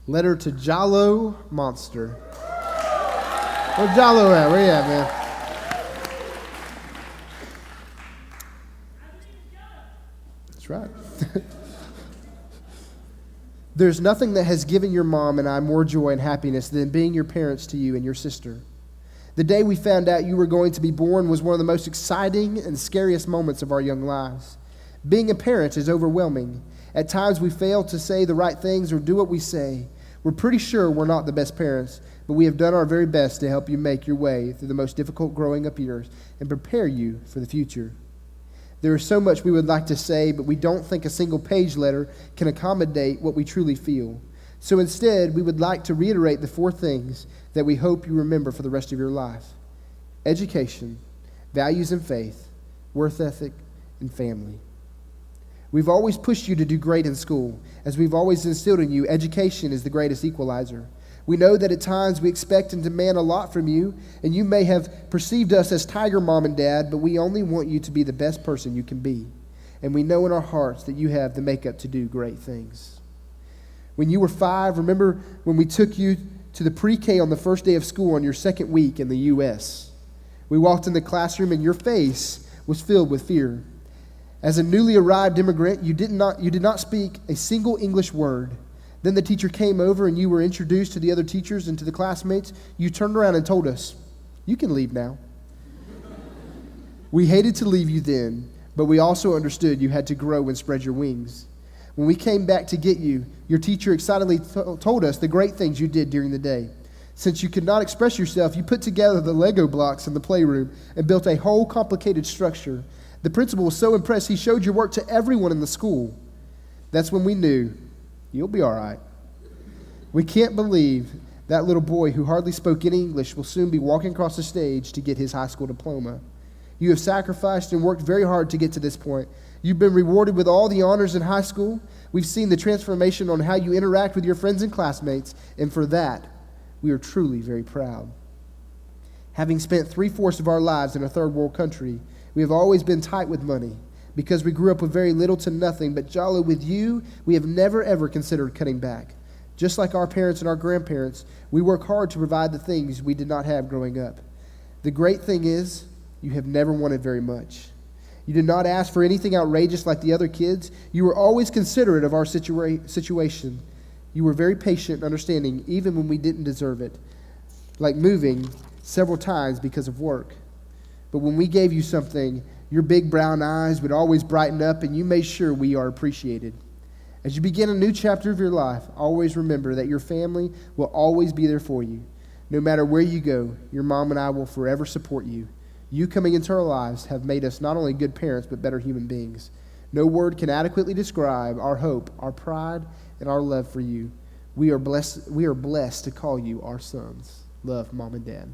Letter to Jalo Monster. Where's Jalo at? Where you at, man? That's right. There's nothing that has given your mom and I more joy and happiness than being your parents to you and your sister. The day we found out you were going to be born was one of the most exciting and scariest moments of our young lives. Being a parent is overwhelming. At times we fail to say the right things or do what we say. We're pretty sure we're not the best parents, but we have done our very best to help you make your way through the most difficult growing up years and prepare you for the future. There is so much we would like to say, but we don't think a single page letter can accommodate what we truly feel. So instead, we would like to reiterate the 4 things that we hope you remember for the rest of your life: education, values and faith, work ethic, and family. We've always pushed you to do great in school. As we've always instilled in you, education is the greatest equalizer. We know that at times we expect and demand a lot from you, and you may have perceived us as tiger mom and dad, but we only want you to be the best person you can be. And we know in our hearts that you have the makeup to do great things. When you were 5, remember when we took you to the pre-K on the first day of school on your second week in the U.S. We walked in the classroom and your face was filled with fear. As a newly arrived immigrant, you did not speak a single English word. Then the teacher came over and you were introduced to the other teachers and to the classmates. You turned around and told us, "You can leave now." We hated to leave you then, but we also understood you had to grow and spread your wings. When we came back to get you, your teacher excitedly told us the great things you did during the day. Since you could not express yourself, you put together the Lego blocks in the playroom and built a whole complicated structure. The principal was so impressed, he showed your work to everyone in the school. That's when we knew, you'll be all right. We can't believe that little boy who hardly spoke any English will soon be walking across the stage to get his high school diploma. You have sacrificed and worked very hard to get to this point. You've been rewarded with all the honors in high school. We've seen the transformation on how you interact with your friends and classmates, and for that, we are truly very proud. Having spent 3/4 of our lives in a third world country, we have always been tight with money because we grew up with very little to nothing. But Jalo, with you, we have never ever considered cutting back. Just like our parents and our grandparents, we work hard to provide the things we did not have growing up. The great thing is, you have never wanted very much. You did not ask for anything outrageous like the other kids. You were always considerate of our situation. You were very patient and understanding, even when we didn't deserve it, like moving several times because of work. But when we gave you something, your big brown eyes would always brighten up, and you made sure we are appreciated. As you begin a new chapter of your life, always remember that your family will always be there for you. No matter where you go, your mom and I will forever support you. You coming into our lives have made us not only good parents, but better human beings. No word can adequately describe our hope, our pride, and our love for you. We are blessed to call you our sons. Love, Mom and Dad.